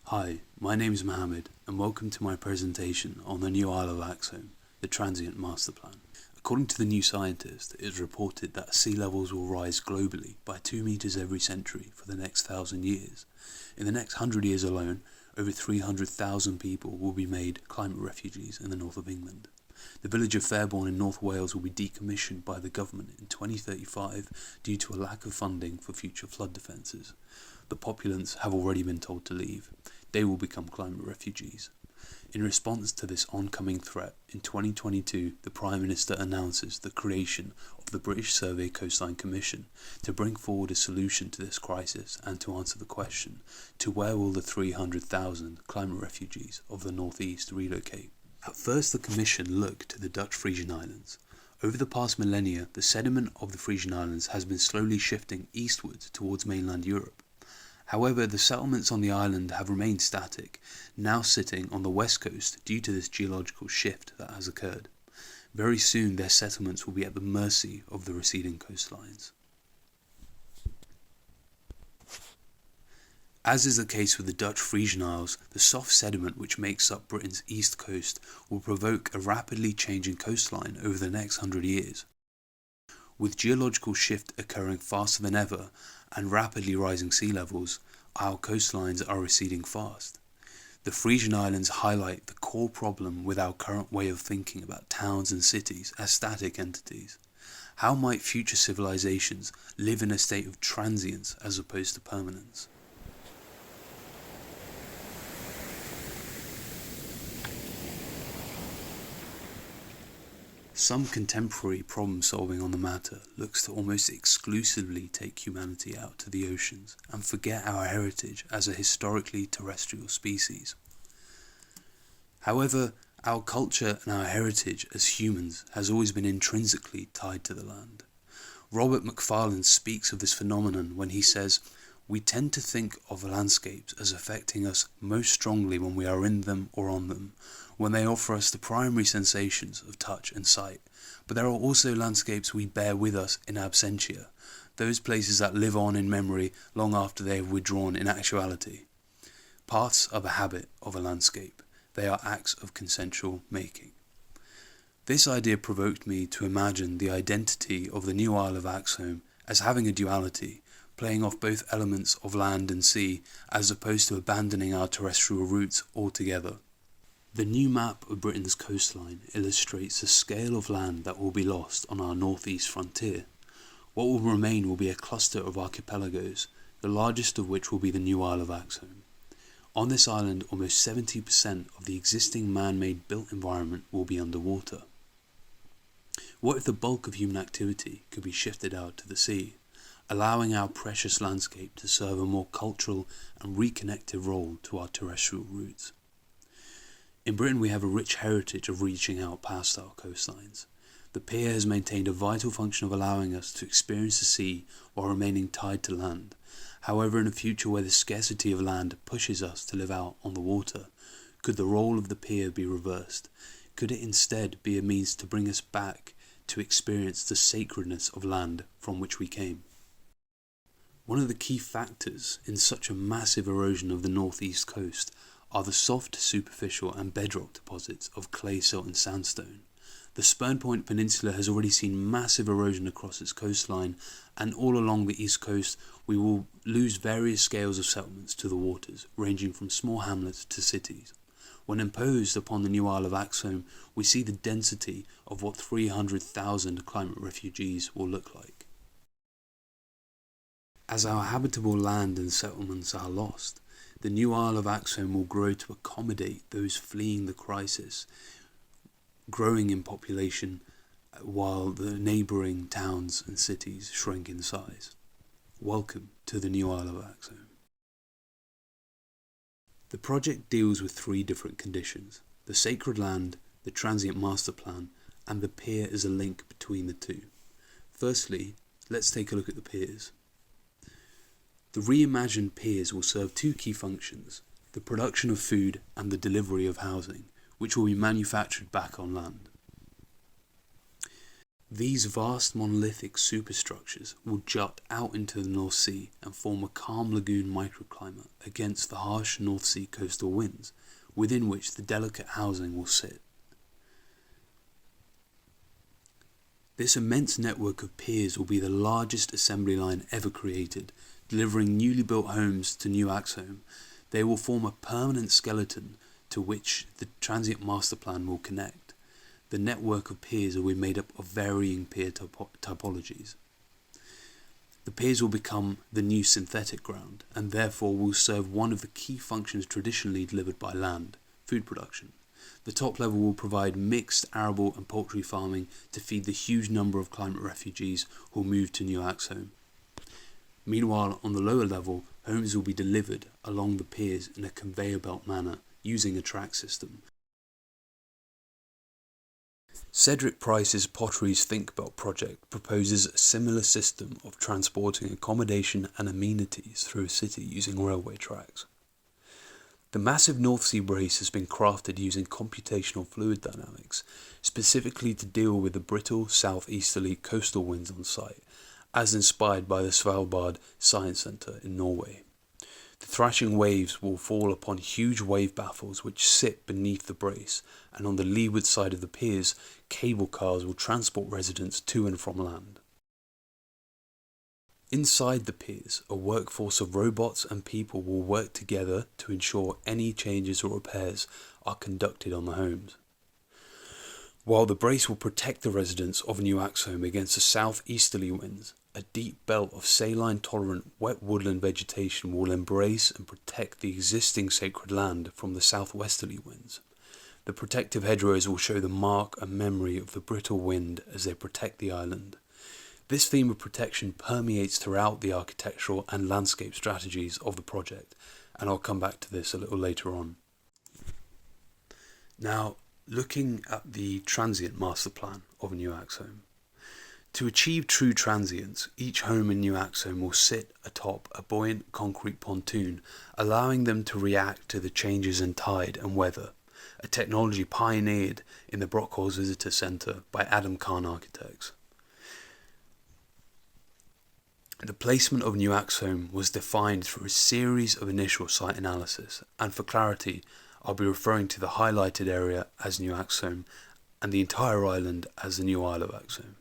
Hi, my name is Mohammed and welcome to my presentation on the new Isle of Axholme, the Transient Masterplan. According to The New Scientist, it is reported that sea levels will rise globally by 2 meters every century for the next 1,000 years. In the next 100 years alone, over 300,000 people will be made climate refugees in the north of England. The village of Fairbourne in North Wales will be decommissioned by the government in 2035 due to a lack of funding for future flood defences. The populace have already been told to leave. They will become climate refugees. In response to this oncoming threat, in 2022 the Prime Minister announces the creation of the British Survey Coastline Commission to bring forward a solution to this crisis and to answer the question, to where will the 300,000 climate refugees of the North East relocate? At first the Commission looked to the Dutch Frisian Islands. Over the past millennia, the sediment of the Frisian Islands has been slowly shifting eastwards towards mainland Europe. However, the settlements on the island have remained static, now sitting on the west coast due to this geological shift that has occurred. Very soon their settlements will be at the mercy of the receding coastlines. As is the case with the Dutch Frisian Isles, the soft sediment which makes up Britain's east coast will provoke a rapidly changing coastline over the next 100 years. With geological shift occurring faster than ever and rapidly rising sea levels, our coastlines are receding fast. The Frisian Islands highlight the core problem with our current way of thinking about towns and cities as static entities. How might future civilizations live in a state of transience as opposed to permanence? Some contemporary problem solving on the matter looks to almost exclusively take humanity out to the oceans and forget our heritage as a historically terrestrial species. However, our culture and our heritage as humans has always been intrinsically tied to the land. Robert Macfarlane speaks of this phenomenon when he says, "We tend to think of landscapes as affecting us most strongly when we are in them or on them, when they offer us the primary sensations of touch and sight. But there are also landscapes we bear with us in absentia, those places that live on in memory long after they have withdrawn in actuality. Paths are the habit of a landscape. They are acts of consensual making." This idea provoked me to imagine the identity of the new Isle of Axholme as having a duality, playing off both elements of land and sea as opposed to abandoning our terrestrial roots altogether. The new map of Britain's coastline illustrates the scale of land that will be lost on our northeast frontier. What will remain will be a cluster of archipelagos, the largest of which will be the new Isle of Axholme. On this island, almost 70% of the existing man-made built environment will be underwater. What if the bulk of human activity could be shifted out to the sea, allowing our precious landscape to serve a more cultural and reconnective role to our terrestrial roots? In Britain we have a rich heritage of reaching out past our coastlines. The pier has maintained a vital function of allowing us to experience the sea while remaining tied to land. However, in a future where the scarcity of land pushes us to live out on the water, could the role of the pier be reversed? Could it instead be a means to bring us back to experience the sacredness of land from which we came? One of the key factors in such a massive erosion of the northeast coast are the soft, superficial and bedrock deposits of clay, silt and sandstone. The Spurn Point Peninsula has already seen massive erosion across its coastline, and all along the east coast we will lose various scales of settlements to the waters, ranging from small hamlets to cities. When imposed upon the new Isle of Axholme, we see the density of what 300,000 climate refugees will look like. As our habitable land and settlements are lost, the new Isle of Axholme will grow to accommodate those fleeing the crisis, growing in population while the neighbouring towns and cities shrink in size. Welcome to the new Isle of Axholme. The project deals with 3 different conditions: the sacred land, the transient master plan, and the pier as a link between the two. Firstly, let's take a look at the piers. The reimagined piers will serve 2 key functions: the production of food and the delivery of housing, which will be manufactured back on land. These vast monolithic superstructures will jut out into the North Sea and form a calm lagoon microclimate against the harsh North Sea coastal winds, within which the delicate housing will sit. This immense network of piers will be the largest assembly line ever created, delivering newly built homes to New Axholme. They will form a permanent skeleton to which the Transient Masterplan will connect. The network of piers will be made up of varying pier typologies. The piers will become the new synthetic ground, and therefore will serve one of the key functions traditionally delivered by land: food production. The top level will provide mixed arable and poultry farming to feed the huge number of climate refugees who will move to New Axholme. Meanwhile, on the lower level, homes will be delivered along the piers in a conveyor belt manner, using a track system. Cedric Price's Potteries Think Belt project proposes a similar system of transporting accommodation and amenities through a city using railway tracks. The massive North Sea brace has been crafted using computational fluid dynamics, specifically to deal with the brittle southeasterly coastal winds on site, as inspired by the Svalbard Science Centre in Norway. The thrashing waves will fall upon huge wave baffles which sit beneath the brace, and on the leeward side of the piers, cable cars will transport residents to and from land. Inside the piers, a workforce of robots and people will work together to ensure any changes or repairs are conducted on the homes. While the brace will protect the residents of New Axholme against the southeasterly winds, a deep belt of saline-tolerant wet woodland vegetation will embrace and protect the existing sacred land from the southwesterly winds. The protective hedgerows will show the mark and memory of the brittle wind as they protect the island. This theme of protection permeates throughout the architectural and landscape strategies of the project, and I'll come back to this a little later on. Now, looking at the Transient Masterplan of New Axholme. To achieve true transience, each home in New Axholme will sit atop a buoyant concrete pontoon, allowing them to react to the changes in tide and weather, a technology pioneered in the Brockhorst Visitor Centre by Adam Kahn Architects. The placement of New Axholme was defined through a series of initial site analysis, and for clarity, I'll be referring to the highlighted area as New Axholme and the entire island as the new Isle of Axholme.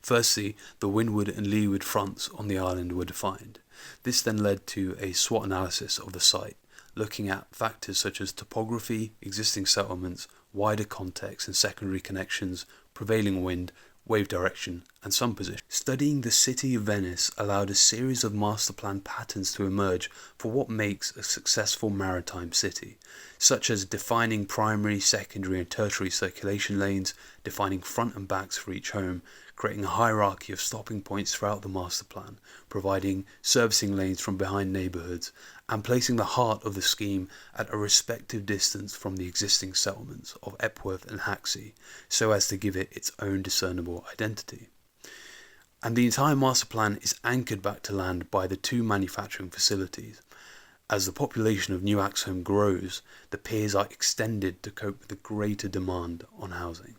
Firstly, the windward and leeward fronts on the island were defined. This then led to a SWOT analysis of the site, looking at factors such as topography, existing settlements, wider context and secondary connections, prevailing wind, wave direction, and sun position. Studying the city of Venice allowed a series of master plan patterns to emerge for what makes a successful maritime city, such as defining primary, secondary, and tertiary circulation lanes, defining front and backs for each home, creating a hierarchy of stopping points throughout the master plan, providing servicing lanes from behind neighbourhoods, and placing the heart of the scheme at a respective distance from the existing settlements of Epworth and Haxey, so as to give it its own discernible identity. And the entire master plan is anchored back to land by the two manufacturing facilities. As the population of New Axholme grows, the piers are extended to cope with the greater demand on housing.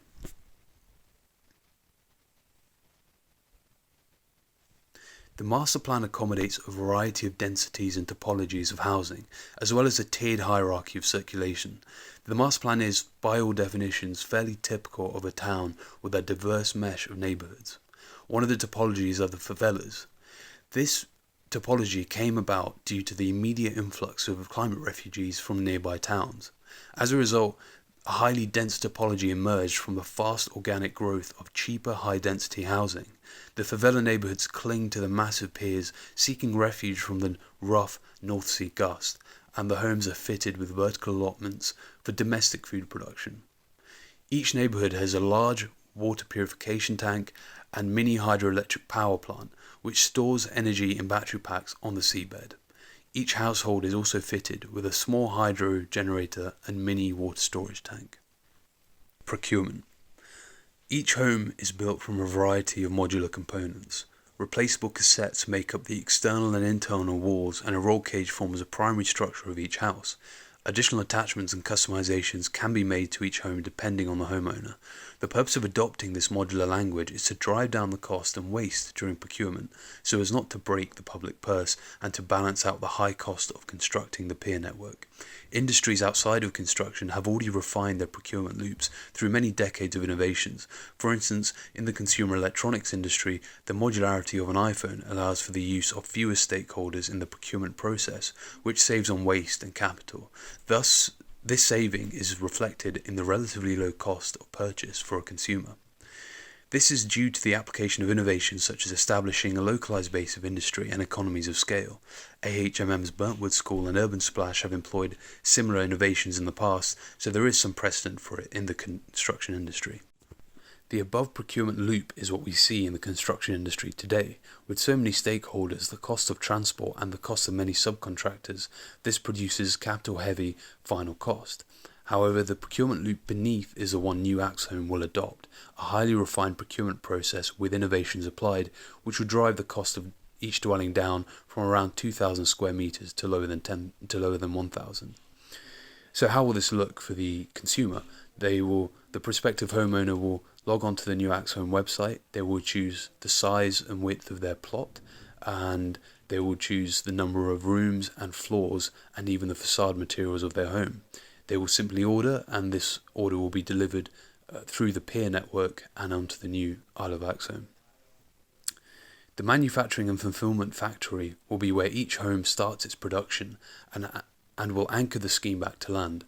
The master plan accommodates a variety of densities and topologies of housing, as well as a tiered hierarchy of circulation. The master plan is, by all definitions, fairly typical of a town with a diverse mesh of neighbourhoods. One of the topologies are the favelas. This topology came about due to the immediate influx of climate refugees from nearby towns. As a result, a highly dense topology emerged from the fast organic growth of cheaper high-density housing. The favela neighbourhoods cling to the massive piers, seeking refuge from the rough North Sea gust, and the homes are fitted with vertical allotments for domestic food production. Each neighbourhood has a large water purification tank and mini hydroelectric power plant, which stores energy in battery packs on the seabed. Each household is also fitted with a small hydro generator and mini water storage tank. Procurement. Each home is built from a variety of modular components. Replaceable cassettes make up the external and internal walls, and a roll cage forms the primary structure of each house. Additional attachments and customizations can be made to each home depending on the homeowner. The purpose of adopting this modular language is to drive down the cost and waste during procurement, so as not to break the public purse and to balance out the high cost of constructing the peer network. Industries outside of construction have already refined their procurement loops through many decades of innovations. For instance, in the consumer electronics industry, the modularity of an iPhone allows for the use of fewer stakeholders in the procurement process, which saves on waste and capital. Thus, this saving is reflected in the relatively low cost of purchase for a consumer. This is due to the application of innovations such as establishing a localized base of industry and economies of scale. AHMM's Burntwood School and Urban Splash have employed similar innovations in the past, so there is some precedent for it in the construction industry. The above procurement loop is what we see in the construction industry today. With so many stakeholders, the cost of transport and the cost of many subcontractors, this produces capital-heavy final cost. However, the procurement loop beneath is the one new Axholme will adopt, a highly refined procurement process with innovations applied, which will drive the cost of each dwelling down from around 2,000 square meters to lower than 1,000. So how will this look for the consumer? The prospective homeowner will log on to the new Axholme website. They will choose the size and width of their plot, and they will choose the number of rooms and floors and even the facade materials of their home. They will simply order, and this order will be delivered through the peer network and onto the new Isle of Axholme. The manufacturing and fulfillment factory will be where each home starts its production and will anchor the scheme back to land.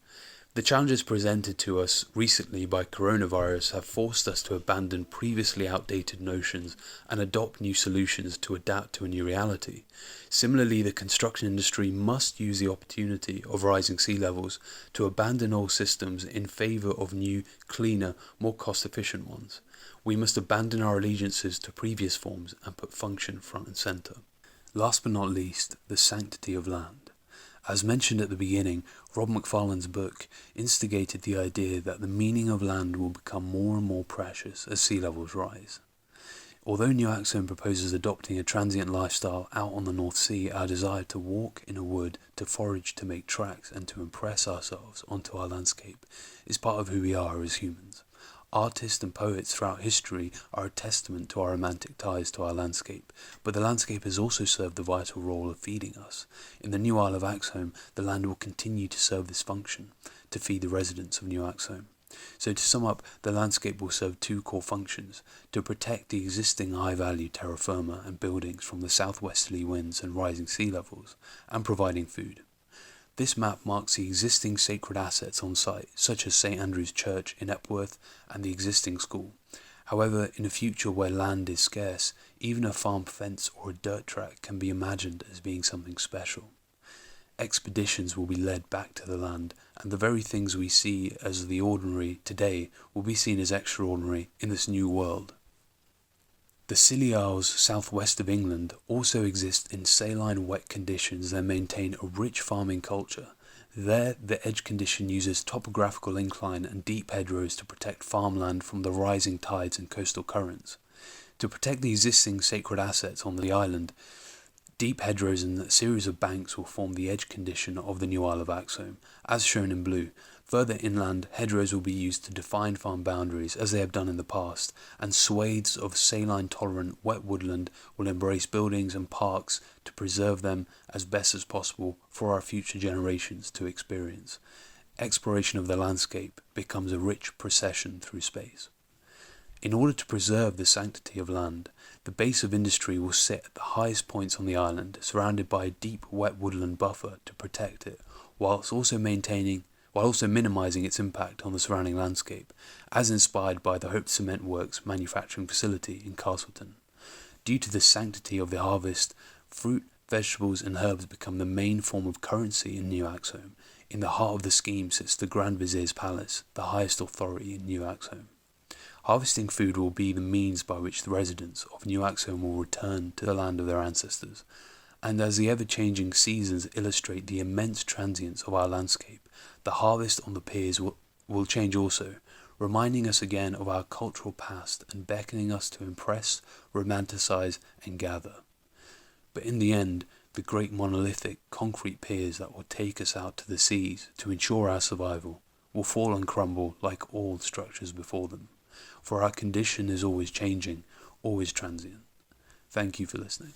The challenges presented to us recently by coronavirus have forced us to abandon previously outdated notions and adopt new solutions to adapt to a new reality. Similarly, the construction industry must use the opportunity of rising sea levels to abandon old systems in favour of new, cleaner, more cost-efficient ones. We must abandon our allegiances to previous forms and put function front and centre. Last but not least, the sanctity of land. As mentioned at the beginning, Rob McFarlane's book instigated the idea that the meaning of land will become more and more precious as sea levels rise. Although New Axholme proposes adopting a transient lifestyle out on the North Sea, our desire to walk in a wood, to forage, to make tracks, and to impress ourselves onto our landscape is part of who we are as humans. Artists and poets throughout history are a testament to our romantic ties to our landscape, but the landscape has also served the vital role of feeding us. In the new Isle of Axholme, the land will continue to serve this function, to feed the residents of New Axholme. So to sum up, the landscape will serve two core functions: to protect the existing high-value terra firma and buildings from the southwesterly winds and rising sea levels, and providing food. This map marks the existing sacred assets on site, such as St Andrew's Church in Epworth and the existing school. However, in a future where land is scarce, even a farm fence or a dirt track can be imagined as being something special. Expeditions will be led back to the land, and the very things we see as the ordinary today will be seen as extraordinary in this new world. The Scilly Isles southwest of England also exist in saline wet conditions that maintain a rich farming culture. There, the edge condition uses topographical incline and deep hedgerows to protect farmland from the rising tides and coastal currents. To protect the existing sacred assets on the island, deep hedgerows and a series of banks will form the edge condition of the new Isle of Axholme, as shown in blue. Further inland, hedgerows will be used to define farm boundaries, as they have done in the past, and swathes of saline-tolerant wet woodland will embrace buildings and parks to preserve them as best as possible for our future generations to experience. Exploration of the landscape becomes a rich procession through space. In order to preserve the sanctity of land, the base of industry will sit at the highest points on the island, surrounded by a deep wet woodland buffer to protect it, while also minimising its impact on the surrounding landscape, as inspired by the Hope Cement Works manufacturing facility in Castleton. Due to the sanctity of the harvest, fruit, vegetables and herbs become the main form of currency in New Axholme. In the heart of the scheme sits the Grand Vizier's Palace, the highest authority in New Axholme. Harvesting food will be the means by which the residents of New Axholme will return to the land of their ancestors, and as the ever-changing seasons illustrate the immense transience of our landscape, the harvest on the piers will change also, reminding us again of our cultural past and beckoning us to impress, romanticize and gather. But in the end, The great monolithic concrete piers that will take us out to the seas to ensure our survival will fall and crumble like all structures before them, for our condition is always changing, always transient. Thank you for listening.